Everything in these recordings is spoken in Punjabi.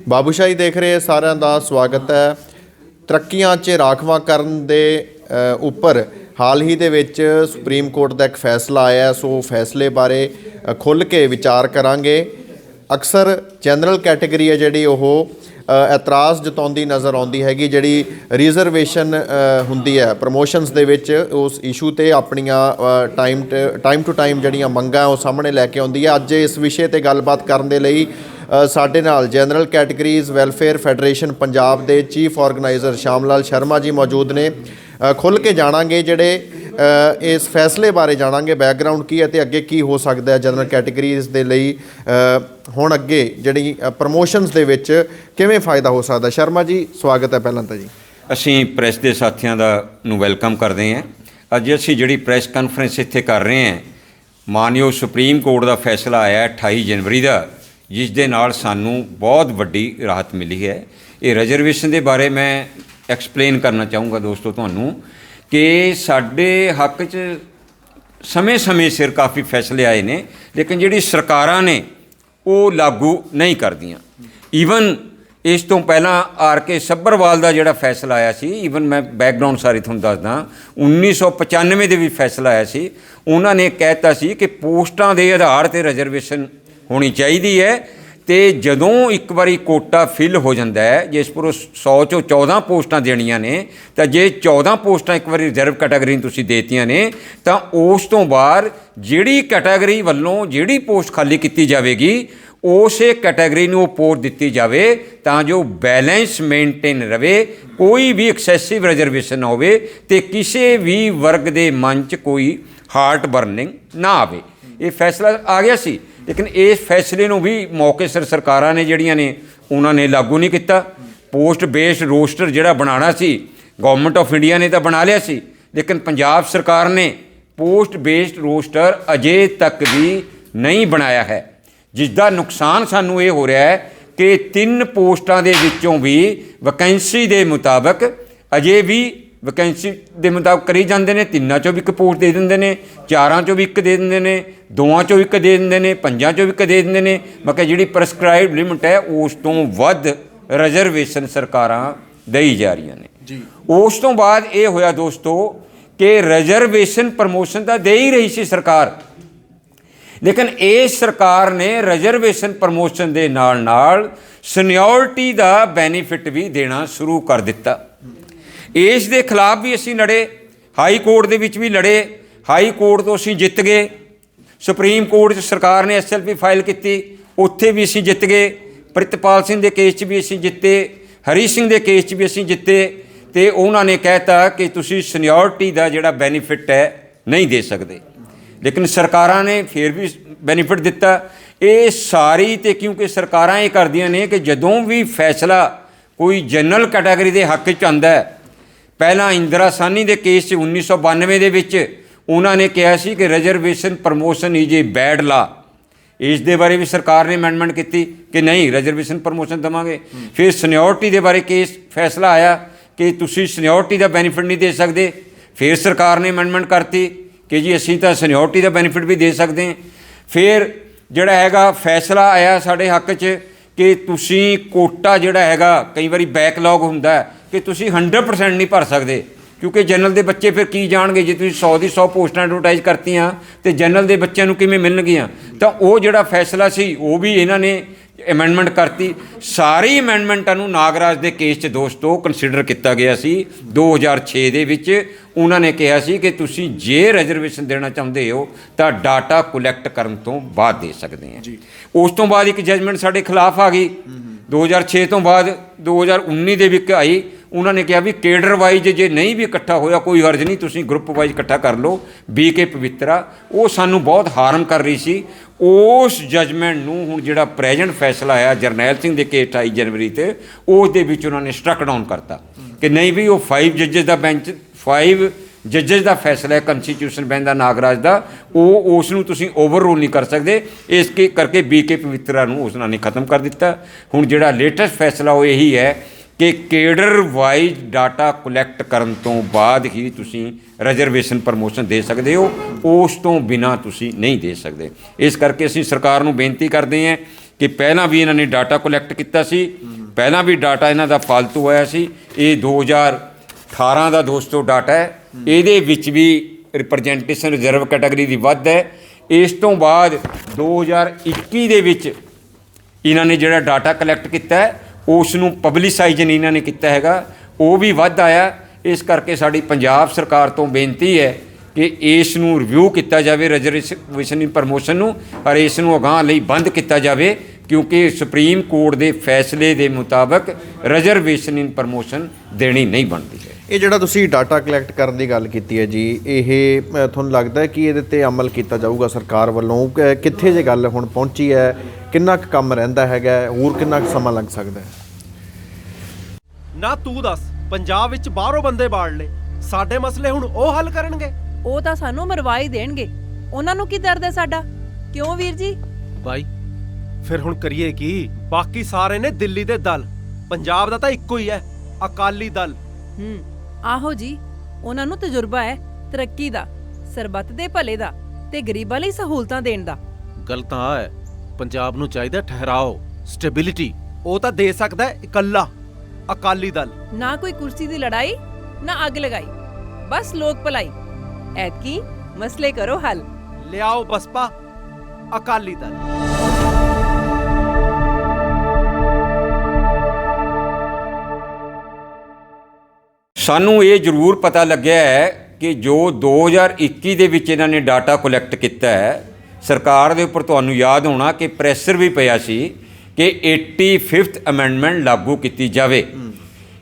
ਬਾਬੂਸ਼ਾਹੀ ਦੇਖ ਰਹੇ ਸਾਰਿਆਂ ਦਾ ਸਵਾਗਤ ਹੈ। ਤਰੱਕੀਆਂ 'ਚ ਰਾਖਵਾਂਕਰਨ ਦੇ ਉੱਪਰ ਹਾਲ ਹੀ ਦੇ ਵਿੱਚ ਸੁਪਰੀਮ ਕੋਰਟ ਦਾ ਇੱਕ ਫੈਸਲਾ ਆਇਆ, ਸੋ ਫੈਸਲੇ ਬਾਰੇ ਖੁੱਲ੍ਹ ਕੇ ਵਿਚਾਰ ਕਰਾਂਗੇ। ਅਕਸਰ ਜਨਰਲ ਕੈਟੇਗਰੀ ਹੈ ਜਿਹੜੀ ਉਹ ਇਤਰਾਜ਼ ਜਤਾਉਂਦੀ ਨਜ਼ਰ ਆਉਂਦੀ ਹੈਗੀ, ਜਿਹੜੀ ਰਿਜ਼ਰਵੇਸ਼ਨ ਹੁੰਦੀ ਹੈ ਪ੍ਰਮੋਸ਼ਨਸ ਦੇ ਵਿੱਚ, ਉਸ ਇਸ਼ੂ 'ਤੇ ਆਪਣੀਆਂ ਟਾਈਮ ਟੂ ਟਾਈਮ ਜਿਹੜੀਆਂ ਮੰਗਾਂ ਉਹ ਸਾਹਮਣੇ ਲੈ ਕੇ ਆਉਂਦੀ ਹੈ। ਅੱਜ ਇਸ ਵਿਸ਼ੇ 'ਤੇ ਗੱਲਬਾਤ ਕਰਨ ਦੇ ਲਈ ਸਾਡੇ ਨਾਲ general categories welfare federation Punjab ਦੇ ਚੀਫ ਆਰਗੇਨਾਈਜ਼ਰ ਸ਼ਾਮ ਲਾਲ ਸ਼ਰਮਾ ਜੀ ਮੌਜੂਦ ਨੇ। ਖੁੱਲ੍ਹ ਕੇ ਜਾਣਾਂਗੇ ਜਿਹੜੇ ਇਸ ਫੈਸਲੇ ਬਾਰੇ, ਜਾਣਾਂਗੇ ਬੈਕਗਰਾਊਂਡ ਕੀ ਹੈ ਅਤੇ ਅੱਗੇ ਕੀ ਹੋ ਸਕਦਾ ਹੈ ਜਨਰਲ ਕੈਟੇਗਰੀਜ਼ ਦੇ ਲਈ, ਹੁਣ ਅੱਗੇ ਜਿਹੜੀ ਪ੍ਰਮੋਸ਼ਨਸ ਦੇ ਵਿੱਚ ਕਿਵੇਂ ਫਾਇਦਾ ਹੋ ਸਕਦਾ। ਸ਼ਰਮਾ ਜੀ ਸਵਾਗਤ ਹੈ ਪਹਿਲਾਂ ਤਾਂ ਜੀ। ਅਸੀਂ ਪ੍ਰੈਸ ਦੇ ਸਾਥੀਆਂ ਨੂੰ ਵੈਲਕਮ ਕਰਦੇ ਹਾਂ। ਅੱਜ ਅਸੀਂ ਜਿਹੜੀ ਪ੍ਰੈਸ ਕਾਨਫਰੰਸ ਇੱਥੇ ਕਰ ਰਹੇ ਹਾਂ, ਮਾਨਯੋਗ ਸੁਪਰੀਮ ਕੋਰਟ ਦਾ ਫੈਸਲਾ ਆਇਆ 28 ਜਨਵਰੀ ਦਾ, ਜਿਸ ਦੇ ਨਾਲ ਸਾਨੂੰ ਬਹੁਤ ਵੱਡੀ ਰਾਹਤ ਮਿਲੀ ਹੈ। ਇਹ ਰਿਜ਼ਰਵੇਸ਼ਨ ਦੇ ਬਾਰੇ ਮੈਂ ਐਕਸਪਲੇਨ ਕਰਨਾ ਚਾਹੂੰਗਾ ਦੋਸਤੋ ਤੁਹਾਨੂੰ, ਕਿ ਸਾਡੇ ਹੱਕ 'ਚ ਸਮੇਂ ਸਿਰ ਕਾਫੀ ਫੈਸਲੇ ਆਏ ਨੇ, ਲੇਕਿਨ ਜਿਹੜੀ ਸਰਕਾਰਾਂ ਨੇ ਉਹ ਲਾਗੂ ਨਹੀਂ ਕਰਦੀਆਂ। ਈਵਨ ਇਸ ਤੋਂ ਪਹਿਲਾਂ ਆਰ.ਕੇ. ਸੱਭਰਵਾਲ ਦਾ ਜਿਹੜਾ ਫੈਸਲਾ ਆਇਆ ਸੀ, ਈਵਨ ਮੈਂ ਬੈਕਗਰਾਊਂਡ ਸਾਰੀ ਤੁਹਾਨੂੰ ਦੱਸਦਾ, 1995 ਦੇ ਵੀ ਫੈਸਲਾ ਆਇਆ ਸੀ। ਉਹਨਾਂ ਨੇ ਕਹਿ ਦਿੱਤਾ ਸੀ ਕਿ ਪੋਸਟਾਂ ਦੇ ਆਧਾਰ 'ਤੇ ਰਿਜ਼ਰਵੇਸ਼ਨ ਹੋਣੀ ਚਾਹੀਦੀ ਹੈ, ਅਤੇ ਜਦੋਂ ਇੱਕ ਵਾਰੀ ਕੋਟਾ ਫਿਲ ਹੋ ਜਾਂਦਾ ਹੈ, ਜਿਸ ਪਰ 100 ਚੋਂ 14 ਪੋਸਟਾਂ ਦੇਣੀਆਂ ਨੇ, ਤਾਂ ਜੇ 14 ਪੋਸਟਾਂ ਇੱਕ ਵਾਰੀ ਰਿਜ਼ਰਵ ਕੈਟਾਗਰੀ ਨੂੰ ਤੁਸੀਂ ਦੇਤੀਆਂ ਨੇ, ਤਾਂ ਉਸ ਤੋਂ ਬਾਅਦ ਜਿਹੜੀ ਕੈਟਾਗਰੀ ਵੱਲੋਂ ਜਿਹੜੀ ਪੋਸਟ ਖਾਲੀ ਕੀਤੀ ਜਾਵੇਗੀ, ਉਸੇ ਕੈਟਾਗਰੀ ਨੂੰ ਉਹ ਪੋਸਟ ਦਿੱਤੀ ਜਾਵੇ, ਤਾਂ ਜੋ ਬੈਲੈਂਸ ਮੇਨਟੇਨ ਰਵੇ, ਕੋਈ ਵੀ ਐਕਸੈਸਿਵ ਰਿਜ਼ਰਵੇਸ਼ਨ ਨਾ ਹੋਵੇ ਅਤੇ ਕਿਸੇ ਵੀ ਵਰਗ ਦੇ ਮਨ 'ਚ ਕੋਈ ਹਾਰਟ ਬਰਨਿੰਗ ਨਾ ਆਵੇ। ਇਹ ਫੈਸਲਾ ਆ ਗਿਆ ਸੀ, ਲੇਕਿਨ ਇਸ ਫੈਸਲੇ ਨੂੰ ਵੀ ਮੌਕੇ ਸਿਰ ਸਰਕਾਰਾਂ ਨੇ ਜਿਹੜੀਆਂ ਨੇ ਉਹਨਾਂ ਨੇ ਲਾਗੂ ਨਹੀਂ ਕੀਤਾ। ਪੋਸਟ ਬੇਸਡ ਰੋਸਟਰ ਜਿਹੜਾ ਬਣਾਉਣਾ ਸੀ, ਗੌਰਮੈਂਟ ਆਫ ਇੰਡੀਆ ਨੇ ਤਾਂ ਬਣਾ ਲਿਆ ਸੀ, ਲੇਕਿਨ ਪੰਜਾਬ ਸਰਕਾਰ ਨੇ ਪੋਸਟ ਬੇਸਡ ਰੋਸਟਰ ਅਜੇ ਤੱਕ ਵੀ ਨਹੀਂ ਬਣਾਇਆ ਹੈ, ਜਿਸ ਦਾ ਨੁਕਸਾਨ ਸਾਨੂੰ ਇਹ ਹੋ ਰਿਹਾ ਹੈ ਕਿ 3 ਪੋਸਟਾਂ ਦੇ ਵਿੱਚੋਂ ਵੀ ਵੈਕੈਂਸੀ ਦੇ ਮੁਤਾਬਕ ਅਜੇ ਵੀ ਵੈਕੈਂਸੀ ਦੇ ਮੁਤਾਬਕ ਕਰੀ ਜਾਂਦੇ ਨੇ। 3 ਚੋਂ ਵੀ 1 ਪੋਸਟ ਦੇ ਦਿੰਦੇ ਨੇ, 4 ਚੋਂ ਵੀ 1 ਦੇ ਦਿੰਦੇ ਨੇ, 2 ਚੋਂ 1 ਦੇ ਦਿੰਦੇ ਨੇ, 5 ਚੋਂ ਵੀ 1 ਦੇ ਦਿੰਦੇ ਨੇ। ਮਤਲਬ ਜਿਹੜੀ ਪ੍ਰਸਕ੍ਰਾਈਬਡ ਲਿਮਿਟ ਹੈ ਉਸ ਤੋਂ ਵੱਧ ਰਿਜ਼ਰਵੇਸ਼ਨ ਸਰਕਾਰਾਂ ਦੇਈ ਜਾ ਰਹੀਆਂ ਨੇ ਜੀ। ਉਸ ਤੋਂ ਬਾਅਦ ਇਹ ਹੋਇਆ ਦੋਸਤੋ ਕਿ ਰਿਜ਼ਰਵੇਸ਼ਨ ਪ੍ਰਮੋਸ਼ਨ ਤਾਂ ਦੇ ਹੀ ਰਹੀ ਸੀ ਸਰਕਾਰ, ਲੇਕਿਨ ਇਸ ਸਰਕਾਰ ਨੇ ਰਿਜ਼ਰਵੇਸ਼ਨ ਪ੍ਰਮੋਸ਼ਨ ਦੇ ਨਾਲ ਸੀਨੀਅਰਟੀ ਦਾ ਬੈਨੀਫਿਟ ਵੀ ਦੇਣਾ ਸ਼ੁਰੂ ਕਰ ਦਿੱਤਾ। ਇਸ ਦੇ ਖਿਲਾਫ ਵੀ ਅਸੀਂ ਲੜੇ, ਹਾਈ ਕੋਰਟ ਦੇ ਵਿੱਚ ਵੀ ਲੜੇ, ਹਾਈ ਕੋਰਟ ਤੋਂ ਅਸੀਂ ਜਿੱਤ ਗਏ। ਸੁਪਰੀਮ ਕੋਰਟ 'ਚ ਸਰਕਾਰ ਨੇ SLP ਫਾਈਲ ਕੀਤੀ, ਉੱਥੇ ਵੀ ਅਸੀਂ ਜਿੱਤ ਗਏ। ਪ੍ਰਿਤਪਾਲ ਸਿੰਘ ਦੇ ਕੇਸ 'ਚ ਵੀ ਅਸੀਂ ਜਿੱਤੇ, ਹਰੀ ਸਿੰਘ ਦੇ ਕੇਸ 'ਚ ਵੀ ਅਸੀਂ ਜਿੱਤੇ, ਅਤੇ ਉਹਨਾਂ ਨੇ ਕਹਿਤਾ ਕਿ ਤੁਸੀਂ ਸੀਨੀਅਰਟੀ ਦਾ ਜਿਹੜਾ ਬੈਨੀਫਿਟ ਹੈ ਨਹੀਂ ਦੇ ਸਕਦੇ, ਲੇਕਿਨ ਸਰਕਾਰਾਂ ਨੇ ਫਿਰ ਵੀ ਬੈਨੀਫਿਟ ਦਿੱਤਾ। ਇਹ ਸਾਰੀ, ਅਤੇ ਕਿਉਂਕਿ ਸਰਕਾਰਾਂ ਇਹ ਕਰਦੀਆਂ ਨੇ ਕਿ ਜਦੋਂ ਵੀ ਫੈਸਲਾ ਕੋਈ ਜਨਰਲ ਕੈਟਾਗਰੀ ਦੇ ਹੱਕ 'ਚ ਆਉਂਦਾ ਹੈ, ਪਹਿਲਾਂ ਇੰਦਰਾ ਸਾਹਨੀ ਦੇ ਕੇਸ 'ਚ 1992 ਦੇ ਵਿੱਚ ਉਹਨਾਂ ਨੇ ਕਿਹਾ ਸੀ ਕਿ reservation promotion is a bad law. ਇਸ ਦੇ ਬਾਰੇ ਵੀ ਸਰਕਾਰ ਨੇ ਅਮੈਂਡਮੈਂਟ ਕੀਤੀ ਕਿ ਨਹੀਂ, ਰਿਜ਼ਰਵੇਸ਼ਨ ਪ੍ਰਮੋਸ਼ਨ ਦੇਵਾਂਗੇ। ਫਿਰ ਸੀਨੀਅਰਟੀ ਦੇ ਬਾਰੇ ਫੈਸਲਾ ਆਇਆ ਕਿ ਤੁਸੀਂ ਸੀਨੀਅਰਟੀ ਦਾ ਬੈਨੀਫਿਟ ਨਹੀਂ ਦੇ ਸਕਦੇ। ਫਿਰ ਸਰਕਾਰ ਨੇ ਅਮੈਂਡਮੈਂਟ ਕਰਤੀ ਕਿ ਜੀ ਅਸੀਂ ਤਾਂ ਸੀਨੀਅਰਟੀ ਦਾ ਬੈਨੀਫਿਟ ਵੀ ਦੇ ਸਕਦੇ ਹਾਂ। ਫਿਰ ਜਿਹੜਾ ਹੈਗਾ ਫੈਸਲਾ ਆਇਆ ਸਾਡੇ ਹੱਕ 'ਚ ਕਿ ਤੁਸੀਂ ਕੋਟਾ ਜਿਹੜਾ ਹੈਗਾ, ਕਈ ਵਾਰੀ ਬੈਕਲੌਗ ਹੁੰਦਾ ਕਿ ਤੁਸੀਂ 100% ਨਹੀਂ ਭਰ ਸਕਦੇ, ਕਿਉਂਕਿ ਜਨਰਲ ਦੇ ਬੱਚੇ ਫਿਰ ਕੀ ਜਾਣਗੇ, ਜੇ ਤੁਸੀਂ 100 ਦੀ 100 ਪੋਸਟਾਂ ਐਡਵਰਟਾਈਜ਼ ਕਰਤੀਆਂ ਅਤੇ ਜਨਰਲ ਦੇ ਬੱਚਿਆਂ ਨੂੰ ਕਿਵੇਂ ਮਿਲਣਗੀਆਂ। ਤਾਂ ਉਹ ਜਿਹੜਾ ਫੈਸਲਾ ਸੀ ਉਹ ਵੀ ਇਹਨਾਂ ਨੇ ਅਮੈਂਡਮੈਂਟ ਕਰਤੀ। ਸਾਰੀ ਅਮੈਂਡਮੈਂਟਾਂ ਨੂੰ ਨਾਗਰਾਜ ਦੇ ਕੇਸ 'ਚ ਦੋਸਤੋ ਕੰਸੀਡਰ ਕੀਤਾ ਗਿਆ ਸੀ। 2006 ਦੇ ਵਿੱਚ ਉਹਨਾਂ ਨੇ ਕਿਹਾ ਸੀ ਕਿ ਤੁਸੀਂ ਜੇ ਰਿਜ਼ਰਵੇਸ਼ਨ ਦੇਣਾ ਚਾਹੁੰਦੇ ਹੋ ਤਾਂ ਡਾਟਾ ਕਲੈਕਟ ਕਰਨ ਤੋਂ ਬਾਅਦ ਦੇ ਸਕਦੇ ਆ। ਉਸ ਤੋਂ ਬਾਅਦ ਇੱਕ ਜਜਮੈਂਟ ਸਾਡੇ ਖਿਲਾਫ ਆ ਗਈ 2006 ਤੋਂ ਬਾਅਦ। 2019 ਦੇ ਵਿੱਚ ਆਈ, ਉਹਨਾਂ ਨੇ ਕਿਹਾ ਵੀ ਕੇਡਰ ਵਾਈਜ਼ ਜੇ ਨਹੀਂ ਵੀ ਇਕੱਠਾ ਹੋਇਆ ਕੋਈ ਹਰਜ ਨਹੀਂ, ਤੁਸੀਂ ਗਰੁੱਪ ਵਾਈਜ਼ ਇਕੱਠਾ ਕਰ ਲਓ। BK ਪਵਿੱਤਰਾ ਉਹ ਸਾਨੂੰ ਬਹੁਤ ਹਾਰਮ ਕਰ ਰਹੀ ਸੀ। ਉਸ ਜਜਮੈਂਟ ਨੂੰ ਹੁਣ ਜਿਹੜਾ ਪ੍ਰੈਜੈਂਟ ਫੈਸਲਾ ਆਇਆ ਜਰਨੈਲ ਸਿੰਘ ਦੇ ਕੇਸ 28 ਜਨਵਰੀ 'ਤੇ, ਉਸ ਦੇ ਵਿੱਚ ਉਹਨਾਂ ਨੇ ਸਟਰਕ ਡਾਊਨ ਕਰਤਾ ਕਿ ਨਹੀਂ ਵੀ ਉਹ 5 ਜੱਜਸ ਦਾ ਬੈਂਚ, 5 ਜੱਜਸ ਦਾ ਫੈਸਲਾ ਹੈ ਕੰਸਟੀਟਿਊਸ਼ਨ ਬੈਂਚ ਦਾ ਨਾਗਰਾਜ ਦਾ, ਉਹ ਉਸ ਨੂੰ ਤੁਸੀਂ ਓਵਰ ਰੂਲ ਨਹੀਂ ਕਰ ਸਕਦੇ। ਇਸ ਕਰਕੇ BK ਪਵਿੱਤਰਾ ਨੂੰ ਉਸ ਨੇ ਖਤਮ ਕਰ ਦਿੱਤਾ। ਹੁਣ ਜਿਹੜਾ ਲੇਟੈਸਟ ਫੈਸਲਾ ਉਹ ਇਹੀ ਹੈ ਕਿ ਕੇਡਰ ਵਾਈਜ਼ ਡਾਟਾ ਕਲੈਕਟ ਕਰਨ ਤੋਂ ਬਾਅਦ ਹੀ ਤੁਸੀਂ ਰਿਜ਼ਰਵੇਸ਼ਨ ਪ੍ਰਮੋਸ਼ਨ ਦੇ ਸਕਦੇ ਹੋ, ਉਸ ਤੋਂ ਬਿਨਾਂ ਤੁਸੀਂ ਨਹੀਂ ਦੇ ਸਕਦੇ। ਇਸ ਕਰਕੇ ਅਸੀਂ ਸਰਕਾਰ ਨੂੰ ਬੇਨਤੀ ਕਰਦੇ ਹਾਂ ਕਿ ਪਹਿਲਾਂ ਵੀ ਇਹਨਾਂ ਨੇ ਡਾਟਾ ਕਲੈਕਟ ਕੀਤਾ ਸੀ, ਪਹਿਲਾਂ ਵੀ ਡਾਟਾ ਇਹਨਾਂ ਦਾ ਫਾਲਤੂ ਆਇਆ ਸੀ। ਇਹ 2018 ਦਾ ਦੋਸਤੋ ਡਾਟਾ ਹੈ, ਇਹਦੇ ਵਿੱਚ ਵੀ ਰਿਪਰਜੈਂਟੇਸ਼ਨ ਰਿਜ਼ਰਵ ਕੈਟਾਗਰੀ ਦੀ ਵੱਧ ਹੈ। ਇਸ ਤੋਂ ਬਾਅਦ 2021 ਦੇ ਵਿੱਚ ਇਹਨਾਂ ਨੇ ਜਿਹੜਾ ਡਾਟਾ ਕਲੈਕਟ ਕੀਤਾ ਹੈ ਉਸ ਨੂੰ ਪਬਲਿਸਾਈਜ਼ ਨਹੀਂ ਇਹਨਾਂ ਨੇ ਕੀਤਾ ਹੈਗਾ, ਉਹ ਵੀ ਵੱਧ ਆਇਆ। ਇਸ ਕਰਕੇ ਸਾਡੀ ਪੰਜਾਬ ਸਰਕਾਰ ਤੋਂ ਬੇਨਤੀ ਹੈ ਕਿ ਇਸ ਨੂੰ ਰਿਵਿਊ ਕੀਤਾ ਜਾਵੇ, ਰਿਜ਼ਰਵੇਸ਼ਨ ਇਨ ਪ੍ਰਮੋਸ਼ਨ ਨੂੰ, ਔਰ ਇਸ ਨੂੰ ਅਗਾਂਹ ਲਈ ਬੰਦ ਕੀਤਾ ਜਾਵੇ, ਕਿਉਂਕਿ ਸੁਪਰੀਮ ਕੋਰਟ ਦੇ ਫੈਸਲੇ ਦੇ ਮੁਤਾਬਕ ਰਿਜ਼ਰਵੇਸ਼ਨ ਇਨ ਪ੍ਰਮੋਸ਼ਨ ਦੇਣੀ ਨਹੀਂ ਬਣਦੀ ਹੈ। ਇਹ ਜਿਹੜਾ ਤੁਸੀਂ ਡਾਟਾ ਕਲੈਕਟ ਕਰਨ ਦੀ ਗੱਲ ਕੀਤੀ ਹੈ ਜੀ, ਇਹ ਤੁਹਾਨੂੰ ਲੱਗਦਾ ਹੈ ਕਿ ਇਹਦੇ ਤੇ ਅਮਲ ਕੀਤਾ ਜਾਊਗਾ ਸਰਕਾਰ ਵੱਲੋਂ? ਕਿੱਥੇ ਜੇ ਗੱਲ ਹੁਣ ਪਹੁੰਚੀ ਹੈ? ਕਿੰਨਾ ਕੁ ਕੰਮ ਰਹਿੰਦਾ ਹੈਗਾ? ਹੋਰ ਕਿੰਨਾ ਕੁ ਸਮਾਂ ਲੱਗ ਸਕਦਾ ਹੈ? ਨਾ ਤੂੰ ਦੱਸ, ਪੰਜਾਬ ਵਿੱਚ ਬਾਹਰੋਂ ਬੰਦੇ ਬਾੜ ਲਏ, ਸਾਡੇ ਮਸਲੇ ਹੁਣ ਉਹ ਹੱਲ ਕਰਨਗੇ? ਉਹ ਤਾਂ ਸਾਨੂੰ ਮਰਵਾ ਹੀ ਦੇਣਗੇ, ਉਹਨਾਂ ਨੂੰ ਕੀ ਦਰਦ ਹੈ ਸਾਡਾ? ਕਿਉਂ ਵੀਰ ਜੀ? ਬਾਈ ਫਿਰ ਹੁਣ ਕਰੀਏ ਕੀ? ਬਾਕੀ ਸਾਰੇ ਨੇ ਦਿੱਲੀ ਦੇ ਦਲ, ਪੰਜਾਬ ਦਾ ਤਾਂ ਇੱਕੋ ਹੀ ਹੈ, ਅਕਾਲੀ ਦਲ। ਆਹੋ ਜੀ, ਉਹਨਾਂ ਨੂੰ ਤਜਰਬਾ ਹੈ ਤਰੱਕੀ ਦਾ, ਸਰਬੱਤ ਦੇ ਭਲੇ ਦਾ ਤੇ ਗਰੀਬਾਂ ਲਈ ਸਹੂਲਤਾਂ ਦੇਣ ਦਾ। ਗੱਲ ਤਾਂ ਆ ਹੈ, ਪੰਜਾਬ ਨੂੰ ਚਾਹੀਦਾ ਠਹਿਰਾਓ, ਸਟੇਬਿਲਿਟੀ। ਉਹ ਤਾਂ ਦੇ ਸਕਦਾ ਹੈ ਇਕੱਲਾ ਅਕਾਲੀ ਦਲ। ਨਾ ਕੋਈ ਕੁਰਸੀ ਦੀ ਲੜਾਈ, ਨਾ ਅੱਗ ਲਗਾਈ, ਬਸ ਲੋਕ ਭਲਾਈ। ਐਤਕੀ ਮਸਲੇ ਕਰੋ ਹੱਲ, ਲਿਆਓ ਬਸਪਾ ਅਕਾਲੀ ਦਲ। ਸਾਨੂੰ ਇਹ ਜ਼ਰੂਰ ਪਤਾ ਲੱਗਿਆ ਹੈ ਕਿ ਜੋ 2021 ਦੇ ਵਿੱਚ ਇਹਨਾਂ ਨੇ ਡਾਟਾ ਕਲੈਕਟ ਕੀਤਾ ਹੈ, ਸਰਕਾਰ ਦੇ ਉੱਪਰ ਤੁਹਾਨੂੰ ਯਾਦ ਹੋਣਾ ਕਿ ਪ੍ਰੈਸ਼ਰ ਵੀ ਪਿਆ ਸੀ ਕਿ 85th ਅਮੈਂਡਮੈਂਟ ਲਾਗੂ ਕੀਤੀ ਜਾਵੇ।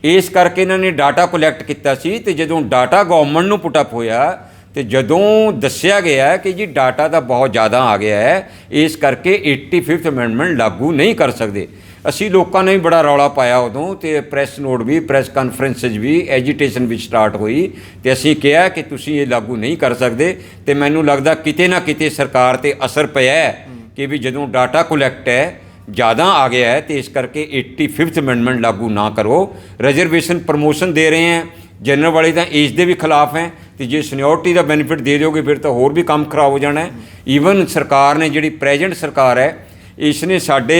ਇਸ ਕਰਕੇ ਇਹਨਾਂ ਨੇ ਡਾਟਾ ਕਲੈਕਟ ਕੀਤਾ ਸੀ, ਤੇ ਜਦੋਂ ਡਾਟਾ ਗਵਰਨਮੈਂਟ ਨੂੰ ਪੁੱਟ ਅਪ ਹੋਇਆ ਤੇ ਜਦੋਂ ਦੱਸਿਆ ਗਿਆ ਕਿ ਜੀ ਡਾਟਾ ਤਾਂ ਬਹੁਤ ਜ਼ਿਆਦਾ ਆ ਗਿਆ ਹੈ, ਇਸ ਕਰਕੇ 85th ਅਮੈਂਡਮੈਂਟ ਲਾਗੂ ਨਹੀਂ ਕਰ ਸਕਦੇ। ਅਸੀਂ ਲੋਕਾਂ ਨੇ ਵੀ ਬੜਾ ਰੌਲਾ ਪਾਇਆ ਉਦੋਂ, ਤੇ ਪ੍ਰੈਸ ਨੋਟ ਵੀ, ਪ੍ਰੈਸ ਕਾਨਫਰੰਸਿਸ ਵੀ, ਐਜੀਟੇਸ਼ਨ ਵੀ ਸਟਾਰਟ ਹੋਈ, ਤੇ ਅਸੀਂ ਕਿਹਾ ਕਿ ਤੁਸੀਂ ਇਹ ਲਾਗੂ ਨਹੀਂ ਕਰ ਸਕਦੇ। ਤੇ ਮੈਨੂੰ ਲੱਗਦਾ ਕਿਤੇ ਨਾ ਕਿਤੇ ਸਰਕਾਰ 'ਤੇ ਅਸਰ ਪਿਆ ਹੈ ਕਿ ਵੀ ਜਦੋਂ ਡਾਟਾ ਕਲੈਕਟ ਹੈ ਜ਼ਿਆਦਾ ਆ ਗਿਆ ਹੈ, ਤੇ ਇਸ ਕਰਕੇ 85th ਅਮੈਂਡਮੈਂਟ ਲਾਗੂ ਨਾ ਕਰੋ। ਰਿਜ਼ਰਵੇਸ਼ਨ ਪ੍ਰਮੋਸ਼ਨ ਦੇ ਰਹੇ ਹੈ, ਜਨਰਲ ਵਾਲੇ ਤਾਂ ਏਜ ਦੇ ਵੀ ਖਿਲਾਫ ਹੈ, ਤੇ ਜੇ ਸੀਨੀਅਰਟੀ ਦਾ ਬੈਨੀਫਿਟ ਦੇ ਦਿਓਗੇ ਫਿਰ ਤਾਂ ਹੋਰ ਵੀ ਕੰਮ ਖਰਾਬ ਹੋ ਜਾਣਾ ਹੈ। ਈਵਨ ਸਰਕਾਰ ਨੇ, ਜਿਹੜੀ ਪ੍ਰੈਜ਼ੈਂਟ ਸਰਕਾਰ ਹੈ, ਇਸ ਨੇ ਸਾਡੇ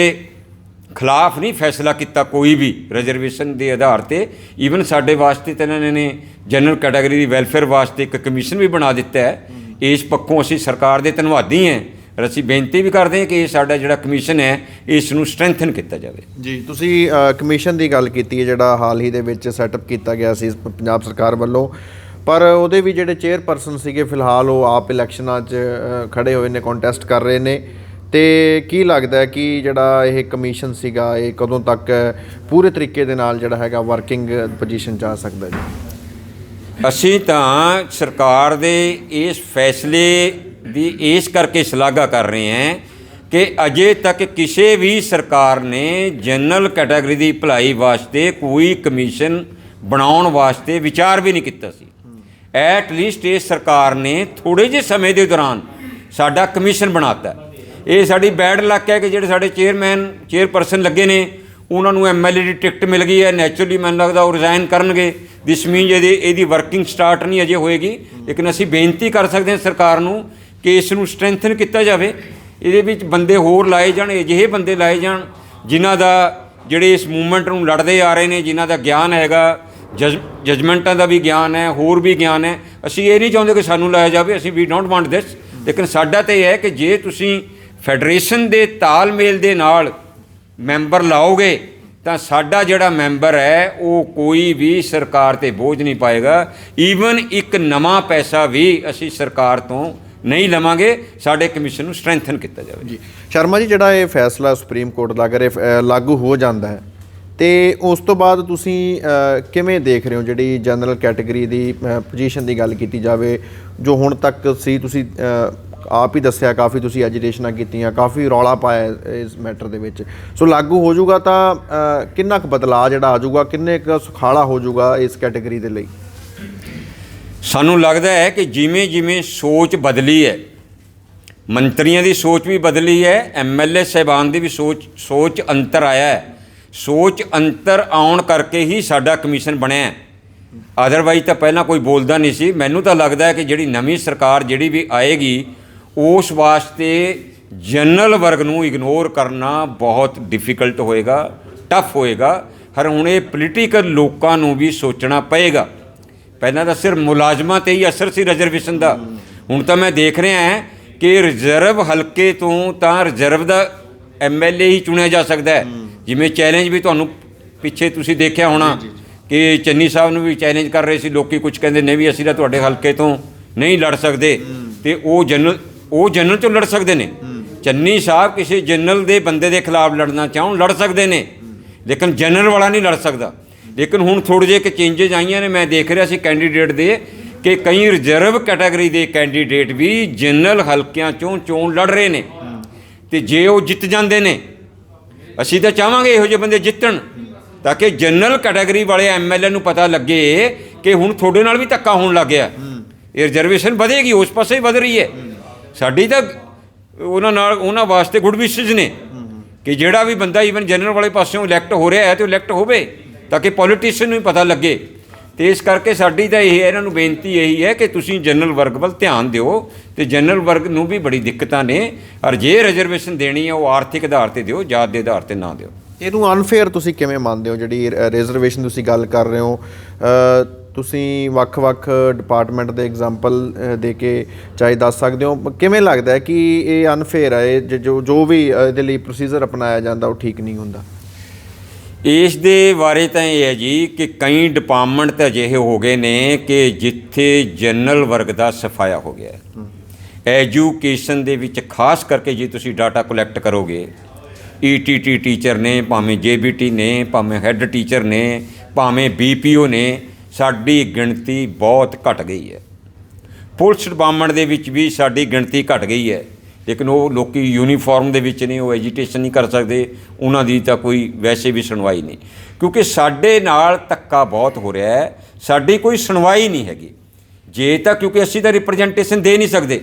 ਖਿਲਾਫ ਨਹੀਂ ਫੈਸਲਾ ਕੀਤਾ ਕੋਈ ਵੀ ਰਿਜ਼ਰਵੇਸ਼ਨ ਦੇ ਆਧਾਰ 'ਤੇ। ਈਵਨ ਸਾਡੇ ਵਾਸਤੇ ਤਾਂ ਇਹਨਾਂ ਨੇ ਜਨਰਲ ਕੈਟਾਗਰੀ ਦੀ ਵੈਲਫੇਅਰ ਵਾਸਤੇ ਇੱਕ ਕਮਿਸ਼ਨ ਵੀ ਬਣਾ ਦਿੱਤਾ ਹੈ। ਇਸ ਪੱਖੋਂ ਅਸੀਂ ਸਰਕਾਰ ਦੇ ਧੰਨਵਾਦੀ ਹਾਂ। ਅਸੀਂ ਬੇਨਤੀ ਵੀ ਕਰਦੇ ਹਾਂ ਕਿ ਇਹ ਸਾਡਾ ਜਿਹੜਾ ਕਮਿਸ਼ਨ ਹੈ, ਇਸ ਨੂੰ ਸਟਰੈਂਥਨ ਕੀਤਾ ਜਾਵੇ। ਜੀ, ਤੁਸੀਂ ਕਮਿਸ਼ਨ ਦੀ ਗੱਲ ਕੀਤੀ ਹੈ ਜਿਹੜਾ ਹਾਲ ਹੀ ਦੇ ਵਿੱਚ ਸੈਟਅਪ ਕੀਤਾ ਗਿਆ ਸੀ ਪੰਜਾਬ ਸਰਕਾਰ ਵੱਲੋਂ, ਪਰ ਉਹਦੇ ਵੀ ਜਿਹੜੇ ਚੇਅਰਪਰਸਨ ਸੀਗੇ ਫਿਲਹਾਲ ਉਹ ਆਪ ਇਲੈਕਸ਼ਨਾਂ 'ਚ ਖੜੇ ਹੋਏ ਨੇ, ਕੰਟੈਸਟ ਕਰ ਰਹੇ ਨੇ। ਤੇ ਕੀ ਲੱਗਦਾ ਹੈ ਕਿ ਜਿਹੜਾ ਇਹ ਕਮਿਸ਼ਨ ਸੀਗਾ ਇਹ ਕਦੋਂ ਤੱਕ ਪੂਰੇ ਤਰੀਕੇ ਦੇ ਨਾਲ ਜਿਹੜਾ ਹੈਗਾ ਵਰਕਿੰਗ ਪੋਜੀਸ਼ਨ 'ਚ ਆ ਸਕਦਾ ਜੀ? ਅਸੀਂ ਤਾਂ ਸਰਕਾਰ ਦੇ ਇਸ ਫੈਸਲੇ ਦੀ ਇਸ ਕਰਕੇ ਸ਼ਲਾਘਾ ਕਰ ਰਹੇ ਹਾਂ ਕਿ ਅਜੇ ਤੱਕ ਕਿਸੇ ਵੀ ਸਰਕਾਰ ਨੇ ਜਨਰਲ ਕੈਟਾਗਰੀ ਦੀ ਭਲਾਈ ਵਾਸਤੇ ਕੋਈ ਕਮਿਸ਼ਨ ਬਣਾਉਣ ਵਾਸਤੇ ਵਿਚਾਰ ਵੀ ਨਹੀਂ ਕੀਤਾ ਸੀ। ਐਟ ਲੀਸਟ ਇਸ ਸਰਕਾਰ ਨੇ ਥੋੜ੍ਹੇ ਜਿਹੇ ਸਮੇਂ ਦੇ ਦੌਰਾਨ ਸਾਡਾ ਕਮਿਸ਼ਨ ਬਣਾਤਾ। ਇਹ ਸਾਡੀ ਬੈਡ ਲੱਕ ਹੈ ਕਿ ਜਿਹੜੇ ਸਾਡੇ ਚੇਅਰਪਰਸਨ ਲੱਗੇ ਨੇ ਉਹਨਾਂ ਨੂੰ MLA ਦੀ ਟਿਕਟ ਮਿਲ ਗਈ ਹੈ। ਨੈਚੁਰਲੀ ਮੈਨੂੰ ਲੱਗਦਾ ਉਹ ਰਿਜ਼ਾਈਨ ਕਰਨਗੇ। ਦਿਸ ਮੀਨਸ ਇਹਦੀ ਵਰਕਿੰਗ ਸਟਾਰਟ ਨਹੀਂ ਅਜੇ ਹੋਏਗੀ, ਲੇਕਿਨ ਅਸੀਂ ਬੇਨਤੀ ਕਰ ਸਕਦੇ ਹਾਂ ਸਰਕਾਰ ਨੂੰ ਕਿ ਇਸ ਨੂੰ ਸਟਰੈਂਥਨ ਕੀਤਾ ਜਾਵੇ। ਇਹਦੇ ਵਿੱਚ ਬੰਦੇ ਹੋਰ ਲਾਏ ਜਾਣ, ਅਜਿਹੇ ਬੰਦੇ ਲਾਏ ਜਾਣ ਜਿਨ੍ਹਾਂ ਦਾ, ਜਿਹੜੇ ਇਸ ਮੂਵਮੈਂਟ ਨੂੰ ਲੜਦੇ ਆ ਰਹੇ ਨੇ, ਜਿਨ੍ਹਾਂ ਦਾ ਗਿਆਨ ਹੈਗਾ, ਜਜਮੈਂਟਾਂ ਦਾ ਵੀ ਗਿਆਨ ਹੈ, ਹੋਰ ਵੀ ਗਿਆਨ ਹੈ। ਅਸੀਂ ਇਹ ਨਹੀਂ ਚਾਹੁੰਦੇ ਕਿ ਸਾਨੂੰ ਲਾਇਆ ਜਾਵੇ, ਅਸੀਂ ਵੀ ਡੋਂਟ ਵਾਂਟ ਦਿਸ। ਲੇਕਿਨ ਸਾਡਾ ਤਾਂ ਇਹ ਹੈ ਕਿ ਜੇ ਤੁਸੀਂ ਫੈਡਰੇਸ਼ਨ ਦੇ ਤਾਲਮੇਲ ਦੇ ਨਾਲ ਮੈਂਬਰ ਲਾਓਗੇ ਤਾਂ ਸਾਡਾ ਜਿਹੜਾ ਮੈਂਬਰ ਹੈ ਉਹ ਕੋਈ ਵੀ ਸਰਕਾਰ 'ਤੇ ਬੋਝ ਨਹੀਂ ਪਾਏਗਾ। ਈਵਨ ਇੱਕ ਨਵਾਂ ਪੈਸਾ ਵੀ ਅਸੀਂ ਸਰਕਾਰ ਤੋਂ ਨਹੀਂ ਲਵਾਂਗੇ। ਸਾਡੇ ਕਮਿਸ਼ਨ ਨੂੰ ਸਟਰੈਂਥਨ ਕੀਤਾ ਜਾਵੇ। ਜੀ ਸ਼ਰਮਾ ਜੀ, ਜਿਹੜਾ ਇਹ ਫੈਸਲਾ ਸੁਪਰੀਮ ਕੋਰਟ ਦਾ ਅਗਰ ਇਹ ਲਾਗੂ ਹੋ ਜਾਂਦਾ ਹੈ ਤੇ ਉਸ ਤੋਂ ਬਾਅਦ ਤੁਸੀਂ ਕਿਵੇਂ ਦੇਖ ਰਹੇ ਹੋ ਜਿਹੜੀ ਜਨਰਲ ਕੈਟਾਗਰੀ ਦੀ ਪੋਜੀਸ਼ਨ ਦੀ ਗੱਲ ਕੀਤੀ ਜਾਵੇ, ਜੋ ਹੁਣ ਤੱਕ ਸੀ ਤੁਸੀਂ ਆਪ ਹੀ ਦੱਸਿਆ ਕਾਫੀ ਤੁਸੀਂ ਐਜੀਟੇਸ਼ਨਾਂ ਕੀਤੀਆਂ, ਕਾਫੀ ਰੌਲਾ ਪਾਇਆ ਇਸ ਮੈਟਰ ਦੇ ਵਿੱਚ, ਸੋ ਲਾਗੂ ਹੋ ਜਾਊਗਾ ਤਾਂ ਕਿੰਨਾ ਕੁ ਬਦਲਾਅ ਜਿਹੜਾ ਆ ਜਾਊਗਾ, ਕਿੰਨੇ ਕੁ ਸੁਖਾਲਾ ਹੋ ਜਾਊਗਾ ਇਸ ਕੈਟਾਗਰੀ ਦੇ ਲਈ? ਸਾਨੂੰ ਲੱਗਦਾ ਹੈ ਕਿ ਜਿਵੇਂ ਜਿਵੇਂ ਸੋਚ ਬਦਲੀ ਹੈ, ਮੰਤਰੀਆਂ ਦੀ ਸੋਚ ਵੀ ਬਦਲੀ ਹੈ, MLA ਸਾਹਿਬਾਨ ਦੀ ਵੀ ਸੋਚ ਅੰਤਰ ਆਇਆ ਹੈ। ਸੋਚ ਅੰਤਰ ਆਉਣ ਕਰਕੇ ਹੀ ਸਾਡਾ ਕਮਿਸ਼ਨ ਬਣਿਆ। ਅਦਰਵਾਈਜ਼ ਤਾਂ ਪਹਿਲਾਂ ਕੋਈ ਬੋਲਦਾ ਨਹੀਂ ਸੀ। ਮੈਨੂੰ ਤਾਂ ਲੱਗਦਾ ਹੈ ਕਿ ਜਿਹੜੀ ਨਵੀਂ ਸਰਕਾਰ ਜਿਹੜੀ ਵੀ ਆਏਗੀ ਉਸ ਵਾਸਤੇ ਜਨਰਲ ਵਰਗ ਨੂੰ ਇਗਨੋਰ ਕਰਨਾ ਬਹੁਤ ਡਿਫਿਕਲਟ ਹੋਏਗਾ। ਟਫ ਹੋਏਗਾ। ਪਰ ਹੁਣ ਇਹ ਪੋਲੀਟੀਕਲ ਲੋਕਾਂ ਨੂੰ ਵੀ ਸੋਚਣਾ ਪਏਗਾ। ਪਹਿਲਾਂ ਤਾਂ ਸਿਰਫ ਮੁਲਾਜ਼ਮਾਂ 'ਤੇ ਹੀ ਅਸਰ ਸੀ ਰਿਜ਼ਰਵੇਸ਼ਨ ਦਾ, ਹੁਣ ਤਾਂ ਮੈਂ ਦੇਖ ਰਿਹਾ ਹਾਂ ਕਿ ਰਿਜ਼ਰਵ ਹਲਕੇ ਤੋਂ ਤਾਂ ਰਿਜ਼ਰਵ ਦਾ MLA ਹੀ ਚੁਣਿਆ ਜਾ ਸਕਦਾ ਹੈ। ਜਿਵੇਂ ਚੈਲੰਜ ਵੀ ਤੁਹਾਨੂੰ ਪਿੱਛੇ ਤੁਸੀਂ ਦੇਖਿਆ ਹੋਣਾ ਕਿ ਚੰਨੀ ਸਾਹਿਬ ਨੂੰ ਵੀ ਚੈਲੰਜ ਕਰ ਰਹੇ ਸੀ ਲੋਕੀ, ਕੁਝ ਕਹਿੰਦੇ ਨਹੀਂ ਵੀ ਅਸੀਂ ਤਾਂ ਤੁਹਾਡੇ ਹਲਕੇ ਤੋਂ ਨਹੀਂ ਲੜ ਸਕਦੇ, ਤੇ ਉਹ ਜਨਰਲ ਤੋਂ ਲੜ ਸਕਦੇ ਨੇ। ਚੰਨੀ ਸਾਹਿਬ ਕਿਸੇ ਜਨਰਲ ਦੇ ਬੰਦੇ ਦੇ ਖਿਲਾਫ ਲੜਨਾ ਚਾਹਣ ਲੜ ਸਕਦੇ ਨੇ, ਲੇਕਿਨ ਜਨਰਲ ਵਾਲਾ ਨਹੀਂ ਲੜ ਸਕਦਾ। ਲੇਕਿਨ ਹੁਣ ਥੋੜ੍ਹੇ ਜਿਹੇ ਚੇਂਜਸ ਆਈਆਂ ਨੇ, ਮੈਂ ਦੇਖ ਰਿਹਾ ਸੀ ਕੈਂਡੀਡੇਟ ਦੇ ਕਿ ਕਈ ਰਿਜ਼ਰਵ ਕੈਟਾਗਰੀ ਦੇ ਕੈਂਡੀਡੇਟ ਵੀ ਜਨਰਲ ਹਲਕਿਆਂ 'ਚੋਂ ਚੋਣ ਲੜ ਰਹੇ ਨੇ, ਤੇ ਜੇ ਉਹ ਜਿੱਤ ਜਾਂਦੇ ਨੇ, ਅਸੀਂ ਤਾਂ ਚਾਹਾਂਗੇ ਇਹੋ ਜਿਹੇ ਬੰਦੇ ਜਿੱਤਣ, ਤਾਂ ਕਿ ਜਨਰਲ ਕੈਟਾਗਰੀ ਵਾਲੇ MLA ਨੂੰ ਪਤਾ ਲੱਗੇ ਕਿ ਹੁਣ ਤੁਹਾਡੇ ਨਾਲ ਵੀ ਧੱਕਾ ਹੋਣ ਲੱਗ ਗਿਆ, ਇਹ ਰਿਜ਼ਰਵੇਸ਼ਨ ਵਧੇਗੀ, ਉਸ ਪਾਸੇ ਹੀ ਵਧ ਰਹੀ ਹੈ। ਸਾਡੀ ਤਾਂ ਉਹਨਾਂ ਵਾਸਤੇ ਗੁੱਡ ਵਿਸ਼ੇਸ ਨੇ ਕਿ ਜਿਹੜਾ ਵੀ ਬੰਦਾ ਈਵਨ ਜਨਰਲ ਵਾਲੇ ਪਾਸਿਓਂ ਇਲੈਕਟ ਹੋ ਰਿਹਾ ਹੈ ਤੇ ਇਲੈਕਟ ਹੋਵੇ, ਤਾਂ ਕਿ ਪੋਲੀਟੀਸ਼ੀਅਨ ਨੂੰ ਵੀ ਪਤਾ ਲੱਗੇ। ਤੇ ਇਸ ਕਰਕੇ ਸਾਡੀ ਤਾਂ ਇਹ ਇਹਨਾਂ ਨੂੰ ਬੇਨਤੀ ਇਹੀ ਹੈ ਕਿ ਤੁਸੀਂ ਜਨਰਲ ਵਰਗ ਵੱਲ ਧਿਆਨ ਦਿਓ, ਤੇ ਜਨਰਲ ਵਰਗ ਨੂੰ ਵੀ ਬੜੀ ਦਿੱਕਤਾਂ ਨੇ, ਔਰ ਜੇ ਰਿਜ਼ਰਵੇਸ਼ਨ ਦੇਣੀ ਹੈ ਉਹ ਆਰਥਿਕ ਆਧਾਰ 'ਤੇ ਦਿਓ, ਜਾਤ ਦੇ ਆਧਾਰ 'ਤੇ ਨਾ ਦਿਓ। ਇਹਨੂੰ ਅਨਫੇਅਰ ਤੁਸੀਂ ਕਿਵੇਂ ਮੰਨਦੇ ਹੋ ਜਿਹੜੀ ਰਿਜ਼ਰਵੇਸ਼ਨ ਤੁਸੀਂ ਗੱਲ ਕਰ ਰਹੇ ਹੋ? ਤੁਸੀਂ ਵੱਖ-ਵੱਖ ਡਿਪਾਰਟਮੈਂਟ ਦੇ ਐਗਜ਼ਾਮਪਲ ਦੇ ਕੇ ਚਾਹੇ ਦੱਸ ਸਕਦੇ ਹੋ, ਕਿਵੇਂ ਲੱਗਦਾ ਹੈ ਕਿ ਇਹ ਅਨਫੇਅਰ ਹੈ, ਜੋ ਵੀ ਇਹਦੇ ਲਈ ਪ੍ਰੋਸੀਜਰ ਅਪਣਾਇਆ ਜਾਂਦਾ ਉਹ ਠੀਕ ਨਹੀਂ ਹੁੰਦਾ? ਇਸ ਦੇ ਬਾਰੇ ਤਾਂ ਇਹ ਹੈ ਜੀ ਕਿ ਕਈ ਡਿਪਾਰਟਮੈਂਟ ਤਾਂ ਅਜਿਹੇ ਹੋ ਗਏ ਨੇ ਕਿ ਜਿੱਥੇ ਜਨਰਲ ਵਰਗ ਦਾ ਸਫਾਇਆ ਹੋ ਗਿਆ। ਐਜੂਕੇਸ਼ਨ ਦੇ ਵਿੱਚ ਖਾਸ ਕਰਕੇ ਜੇ ਤੁਸੀਂ ਡਾਟਾ ਕਲੈਕਟ ਕਰੋਗੇ, ETT ਟੀਚਰ ਨੇ, ਭਾਵੇਂ JBT ਨੇ, ਭਾਵੇਂ ਹੈੱਡ ਟੀਚਰ ਨੇ, ਭਾਵੇਂ BPO ਨੇ, ਸਾਡੀ ਗਿਣਤੀ ਬਹੁਤ ਘਟ ਗਈ ਹੈ। ਪੁਲਿਸ ਡਿਪਾਰਟਮੈਂਟ ਦੇ ਵਿੱਚ ਵੀ ਸਾਡੀ ਗਿਣਤੀ ਘਟ ਗਈ ਹੈ, ਲੇਕਿਨ ਉਹ ਲੋਕੀ ਯੂਨੀਫਾਰਮ ਦੇ ਵਿੱਚ ਨੇ, ਉਹ ਐਜੀਟੇਸ਼ਨ ਨਹੀਂ ਕਰ ਸਕਦੇ, ਉਹਨਾਂ ਦੀ ਤਾਂ ਕੋਈ ਵੈਸੇ ਵੀ ਸੁਣਵਾਈ ਨਹੀਂ, ਕਿਉਂਕਿ ਸਾਡੇ ਨਾਲ ਧੱਕਾ ਬਹੁਤ ਹੋ ਰਿਹਾ ਹੈ, ਸਾਡੀ ਕੋਈ ਸੁਣਵਾਈ ਨਹੀਂ ਹੈਗੀ। ਜੇ ਤਾਂ ਕਿਉਂਕਿ ਅਸੀਂ ਤਾਂ ਰਿਪਰੈਜ਼ੈਂਟੇਸ਼ਨ ਦੇ ਨਹੀਂ ਸਕਦੇ,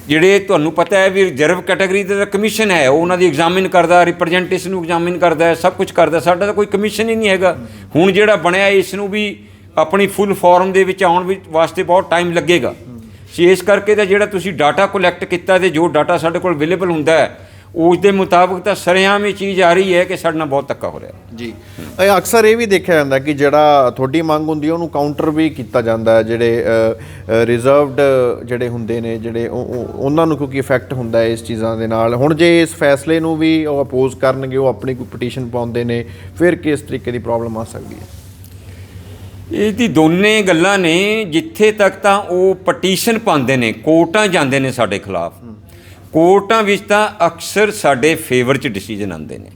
ਜਿਹੜੇ ਤੁਹਾਨੂੰ ਪਤਾ ਹੈ ਵੀ ਰਿਜ਼ਰਵ ਕੈਟਾਗਰੀ ਦਾ ਕਮਿਸ਼ਨ ਹੈ, ਉਹ ਉਹਨਾਂ ਦੀ ਐਗਜ਼ਾਮਿਨ ਕਰਦਾ, ਰਿਪਰੈਜ਼ੈਂਟੇਸ਼ਨ ਨੂੰ ਐਗਜ਼ਾਮਿਨ ਕਰਦਾ, ਸਭ ਕੁਝ ਕਰਦਾ। ਸਾਡਾ ਤਾਂ ਕੋਈ ਕਮਿਸ਼ਨ ਹੀ ਨਹੀਂ ਹੈਗਾ। ਹੁਣ ਜਿਹੜਾ ਬਣਿਆ ਇਸ ਨੂੰ ਵੀ ਆਪਣੀ ਫੁੱਲ ਫਾਰਮ ਦੇ ਵਿੱਚ ਆਉਣ ਵਾਸਤੇ ਬਹੁਤ ਟਾਈਮ ਲੱਗੇਗਾ। ਇਸ ਕਰਕੇ ਤਾਂ ਜਿਹੜਾ ਤੁਸੀਂ ਡਾਟਾ ਕਲੈਕਟ ਕੀਤਾ ਤੇ ਜੋ ਡਾਟਾ ਸਾਡੇ ਕੋਲ ਅਵੇਲੇਬਲ ਹੁੰਦਾ ਹੈ, ਉਸ ਦੇ ਮੁਤਾਬਕ ਤਾਂ ਸਰੇਆਮ ਇਹ ਚੀਜ਼ ਆ ਰਹੀ ਹੈ ਕਿ ਸਾਡੇ ਨਾਲ ਬਹੁਤ ਧੱਕਾ ਹੋ ਰਿਹਾ ਜੀ। ਅਕਸਰ ਇਹ ਵੀ ਦੇਖਿਆ ਜਾਂਦਾ ਕਿ ਜਿਹੜਾ ਤੁਹਾਡੀ ਮੰਗ ਹੁੰਦੀ ਹੈ ਉਹਨੂੰ ਕਾਊਂਟਰ ਵੀ ਕੀਤਾ ਜਾਂਦਾ ਹੈ, ਜਿਹੜੇ ਰਿਜ਼ਰਵਡ ਜਿਹੜੇ ਹੁੰਦੇ ਨੇ, ਜਿਹੜੇ ਉਹਨਾਂ ਨੂੰ ਕਿਉਂਕਿ ਇਫੈਕਟ ਹੁੰਦਾ ਹੈ ਇਸ ਚੀਜ਼ਾਂ ਦੇ ਨਾਲ। ਹੁਣ ਜੇ ਇਸ ਫੈਸਲੇ ਨੂੰ ਵੀ ਉਹ ਅਪੋਜ਼ ਕਰਨਗੇ, ਉਹ ਆਪਣੀ ਕੋਈ ਪਟੀਸ਼ਨ ਪਾਉਂਦੇ ਨੇ, ਫਿਰ ਕਿਸ ਤਰੀਕੇ ਦੀ ਪ੍ਰੋਬਲਮ ਆ ਸਕਦੀ ਹੈ? ਇਹਦੀ ਦੋਨੇ ਗੱਲਾਂ ਨੇ। ਜਿੱਥੇ ਤੱਕ ਤਾਂ ਉਹ ਪਟੀਸ਼ਨ ਪਾਉਂਦੇ ਨੇ, ਕੋਰਟਾਂ ਜਾਂਦੇ ਨੇ ਸਾਡੇ ਖਿਲਾਫ, ਕੋਰਟਾਂ ਵਿੱਚ ਤਾਂ ਅਕਸਰ ਸਾਡੇ ਫੇਵਰ 'ਚ ਡਿਸੀਜਨ ਆਉਂਦੇ ਨੇ,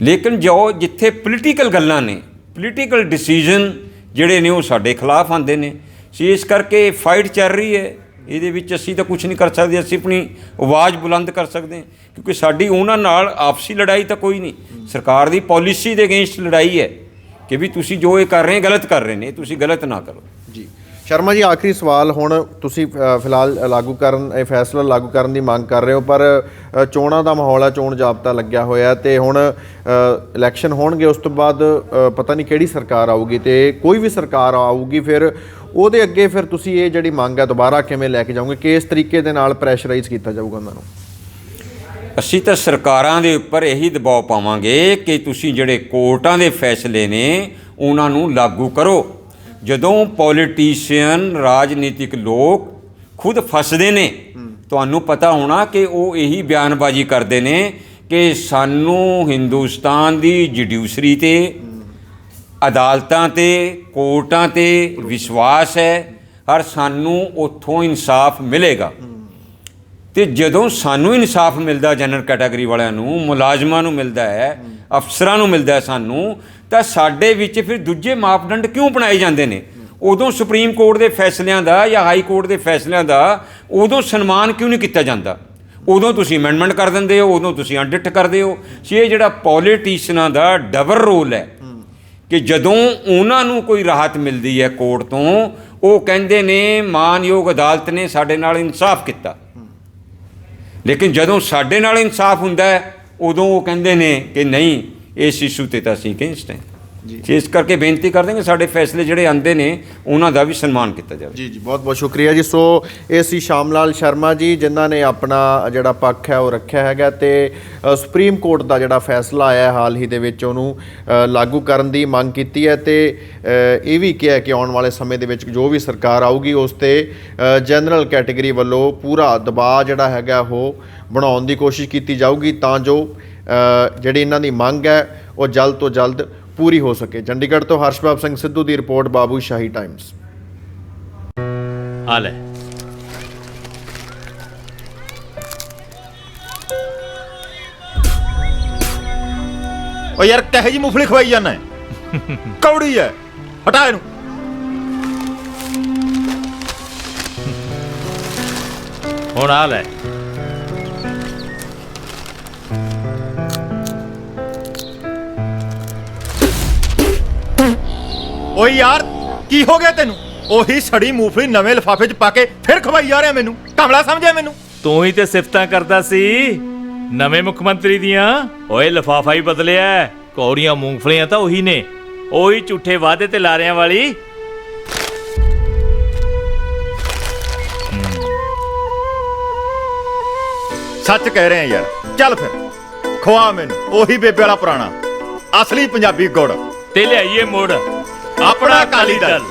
ਲੇਕਿਨ ਜਿੱਥੇ ਪੋਲੀਟੀਕਲ ਗੱਲਾਂ ਨੇ, ਪੋਲੀਟੀਕਲ ਡਿਸੀਜਨ ਜਿਹੜੇ ਨੇ ਉਹ ਸਾਡੇ ਖਿਲਾਫ ਆਉਂਦੇ ਨੇ। ਇਸ ਕਰਕੇ ਫਾਈਟ ਚੱਲ ਰਹੀ ਹੈ, ਇਹਦੇ ਵਿੱਚ ਅਸੀਂ ਤਾਂ ਕੁਝ ਨਹੀਂ ਕਰ ਸਕਦੇ। ਅਸੀਂ ਆਪਣੀ ਆਵਾਜ਼ ਬੁਲੰਦ ਕਰ ਸਕਦੇ ਹਾਂ, ਕਿਉਂਕਿ ਸਾਡੀ ਉਹਨਾਂ ਨਾਲ ਆਪਸੀ ਲੜਾਈ ਤਾਂ ਕੋਈ ਨਹੀਂ, ਸਰਕਾਰ ਦੀ ਪਾਲਿਸੀ ਦੇ ਅਗੇਂਸਟ ਲੜਾਈ ਹੈ ਕਿ ਵੀ ਤੁਸੀਂ ਜੋ ਇਹ ਕਰ ਰਹੇ ਗਲਤ ਕਰ ਰਹੇ ਨੇ, ਤੁਸੀਂ ਗਲਤ ਨਾ ਕਰੋ ਜੀ। ਸ਼ਰਮਾ ਜੀ, ਆਖਰੀ ਸਵਾਲ, ਹੁਣ ਤੁਸੀਂ ਫਿਲਹਾਲ ਇਹ ਫੈਸਲਾ ਲਾਗੂ ਕਰਨ ਦੀ ਮੰਗ ਕਰ ਰਹੇ ਹੋ, ਪਰ ਚੋਣਾਂ ਦਾ ਮਾਹੌਲ ਹੈ, ਚੋਣ ਜਾਬਤਾ ਲੱਗਿਆ ਹੋਇਆ, ਤੇ ਹੁਣ ਇਲੈਕਸ਼ਨ ਹੋਣਗੇ, ਉਸ ਤੋਂ ਬਾਅਦ ਪਤਾ ਨਹੀਂ ਕਿਹੜੀ ਸਰਕਾਰ ਆਊਗੀ, ਤੇ ਕੋਈ ਵੀ ਸਰਕਾਰ ਆਊਗੀ, ਫਿਰ ਉਹਦੇ ਅੱਗੇ ਫਿਰ ਤੁਸੀਂ ਇਹ ਜਿਹੜੀ ਮੰਗ ਹੈ ਦੁਬਾਰਾ ਕਿਵੇਂ ਲੈ ਕੇ ਜਾਓਗੇ? ਕਿਸ ਤਰੀਕੇ ਦੇ ਨਾਲ ਪ੍ਰੈਸ਼ਰਾਈਜ਼ ਕੀਤਾ ਜਾਊਗਾ ਉਹਨਾਂ ਨੂੰ? ਅਸੀਂ ਤਾਂ ਸਰਕਾਰਾਂ ਦੇ ਉੱਪਰ ਇਹੀ ਦਬਾਅ ਪਾਵਾਂਗੇ ਕਿ ਤੁਸੀਂ ਜਿਹੜੇ ਕੋਰਟਾਂ ਦੇ ਫੈਸਲੇ ਨੇ ਉਹਨਾਂ ਨੂੰ ਲਾਗੂ ਕਰੋ। ਜਦੋਂ ਪੋਲੀਟੀਸ਼ੀਅਨ, ਰਾਜਨੀਤਿਕ ਲੋਕ ਖੁਦ ਫਸਦੇ ਨੇ, ਤੁਹਾਨੂੰ ਪਤਾ ਹੋਣਾ ਕਿ ਉਹ ਇਹੀ ਬਿਆਨਬਾਜ਼ੀ ਕਰਦੇ ਨੇ ਕਿ ਸਾਨੂੰ ਹਿੰਦੁਸਤਾਨ ਦੀ ਜੁਡੀਸ਼ਰੀ 'ਤੇ, ਅਦਾਲਤਾਂ 'ਤੇ, ਕੋਰਟਾਂ 'ਤੇ ਵਿਸ਼ਵਾਸ ਹੈ, ਔਰ ਸਾਨੂੰ ਉੱਥੋਂ ਇਨਸਾਫ ਮਿਲੇਗਾ। ਤੇ ਜਦੋਂ ਸਾਨੂੰ ਇਨਸਾਫ ਮਿਲਦਾ, ਜਨਰਲ ਕੈਟਾਗਰੀ ਵਾਲਿਆਂ ਨੂੰ, ਮੁਲਾਜ਼ਮਾਂ ਨੂੰ ਮਿਲਦਾ ਹੈ, ਅਫਸਰਾਂ ਨੂੰ ਮਿਲਦਾ ਹੈ ਸਾਨੂੰ, ਤਾਂ ਸਾਡੇ ਵਿੱਚ ਫਿਰ ਦੂਜੇ ਮਾਪਦੰਡ ਕਿਉਂ ਬਣਾਏ ਜਾਂਦੇ ਨੇ? ਉਦੋਂ ਸੁਪਰੀਮ ਕੋਰਟ ਦੇ ਫੈਸਲਿਆਂ ਦਾ ਜਾਂ ਹਾਈ ਕੋਰਟ ਦੇ ਫੈਸਲਿਆਂ ਦਾ ਉਦੋਂ ਸਨਮਾਨ ਕਿਉਂ ਨਹੀਂ ਕੀਤਾ ਜਾਂਦਾ? ਉਦੋਂ ਤੁਸੀਂ ਅਮੈਂਡਮੈਂਟ ਕਰ ਦਿੰਦੇ ਹੋ, ਉਦੋਂ ਤੁਸੀਂ ਅਡਿਟ ਕਰਦੇ ਹੋ। ਇਹ ਜਿਹੜਾ ਪੋਲੀਟੀਸ਼ੀਅਨਾਂ ਦਾ ਡਬਲ ਰੋਲ ਹੈ ਕਿ ਜਦੋਂ ਉਹਨਾਂ ਨੂੰ ਕੋਈ ਰਾਹਤ ਮਿਲਦੀ ਹੈ ਕੋਰਟ ਤੋਂ, ਉਹ ਕਹਿੰਦੇ ਨੇ ਮਾਨਯੋਗ ਅਦਾਲਤ ਨੇ ਸਾਡੇ ਨਾਲ ਇਨਸਾਫ ਕੀਤਾ, ਲੇਕਿਨ ਜਦੋਂ ਸਾਡੇ ਨਾਲ ਇਨਸਾਫ ਹੁੰਦਾ ਹੈ ਉਦੋਂ ਉਹ ਕਹਿੰਦੇ ਨੇ ਕਿ ਨਹੀਂ, ਇਸ ਇਸ਼ੂ 'ਤੇ ਤਾਂ ਅਸੀਂ ਅਗੇਂਸਟ ਹੈ। ਇਸ ਕਰਕੇ ਬੇਨਤੀ ਕਰਦੇ ਹਾਂ ਕਿ ਸਾਡੇ ਫੈਸਲੇ ਜਿਹੜੇ ਆਉਂਦੇ ਨੇ ਉਹਨਾਂ ਦਾ ਵੀ ਸਨਮਾਨ ਕੀਤਾ ਜਾਵੇ। ਜੀ ਜੀ, ਬਹੁਤ ਬਹੁਤ ਸ਼ੁਕਰੀਆ ਜੀ। ਸੋ ਇਹ ਸੀ ਸ਼ਾਮ ਲਾਲ ਸ਼ਰਮਾ ਜੀ, ਜਿਨ੍ਹਾਂ ਨੇ ਆਪਣਾ ਜਿਹੜਾ ਪੱਖ ਹੈ ਉਹ ਰੱਖਿਆ ਹੈਗਾ ਤੇ ਸੁਪਰੀਮ ਕੋਰਟ ਦਾ ਜਿਹੜਾ ਫੈਸਲਾ ਆਇਆ ਹਾਲ ਹੀ ਦੇ ਵਿੱਚ ਉਹਨੂੰ ਲਾਗੂ ਕਰਨ ਦੀ ਮੰਗ ਕੀਤੀ ਹੈ ਤੇ ਇਹ ਵੀ ਕਿਹਾ ਕਿ ਆਉਣ ਵਾਲੇ ਸਮੇਂ ਦੇ ਵਿੱਚ ਜੋ ਵੀ ਸਰਕਾਰ ਆਊਗੀ ਉਸ ਤੇ ਜਨਰਲ ਕੈਟਾਗਰੀ ਵੱਲੋਂ ਪੂਰਾ ਦਬਾਅ ਜਿਹੜਾ ਹੈਗਾ ਉਹ ਬਣਾਉਣ ਦੀ ਕੋਸ਼ਿਸ਼ ਕੀਤੀ ਜਾਊਗੀ ਤਾਂ ਜੋ ਜਿਹੜੀ ਇਹਨਾਂ ਦੀ ਮੰਗ ਹੈ ਉਹ ਜਲਦ ਤੋਂ ਜਲਦ ਪੂਰੀ ਹੋ ਸਕੇ। ਚੰਡੀਗੜ੍ਹ ਤੋਂ ਹਰਸ਼ਬਾਬ ਸਿੰਘ ਸਿੱਧੂ ਦੀ ਰਿਪੋਰਟ, ਬਾਬੂ ਸ਼ਾਹੀ ਟਾਈਮਜ਼। ਆ ਲੈ ਓ ਯਾਰ ਕਹੇ ਜੀ ਮੂੰਗਫਲੀ ਖਵਾਈ ਜਾਂਦਾ ਕੌੜੀ ਹੈ, ਹਟਾ ਇਹਨੂੰ। ਹੁਣ ਆ ਲੈ ਓਏ ਯਾਰ ਕੀ ਹੋ ਗਿਆ ਤੈਨੂੰ? ਉਹੀ ਸੜੀ ਮੂੰਗਫਲੀ ਨਵੇਂ ਲਿਫਾਫੇ 'ਚ ਪਾ ਕੇ ਫਿਰ ਖਵਾਈ ਜਾ ਰਿਹਾ ਮੈਨੂੰ, ਕਮਲਾ ਸਮਝਿਆ ਮੈਨੂੰ? ਤੂੰ ਹੀ ਤੇ ਸਿਫਤਾਂ ਕਰਦਾ ਸੀ ਨਵੇਂ ਮੁੱਖ ਮੰਤਰੀ ਦੀਆਂ। ਓਏ ਲਿਫਾਫਾ ਹੀ ਬਦਲਿਆ, ਕੌੜੀਆਂ ਮੂੰਗਫਲੀਆਂ ਤਾਂ ਉਹੀ ਨੇ, ਉਹੀ ਝੂਠੇ ਵਾਅਦੇ ਤੇ ਲਾਰਿਆਂ ਵਾਲੀ। ਸੱਚ ਕਹਿ ਰਹੇ ਆ ਯਾਰ, ਚੱਲ ਫਿਰ ਖਵਾ ਮੈਨੂੰ ਉਹੀ ਬੇਬੇ ਵਾਲਾ ਪੁਰਾਣਾ ਅਸਲੀ ਪੰਜਾਬੀ ਗੁੜ ਤੇ ਲਿਆਈਏ ਮੁੜ ਆਪਣਾ ਅਕਾਲੀ ਦਲ।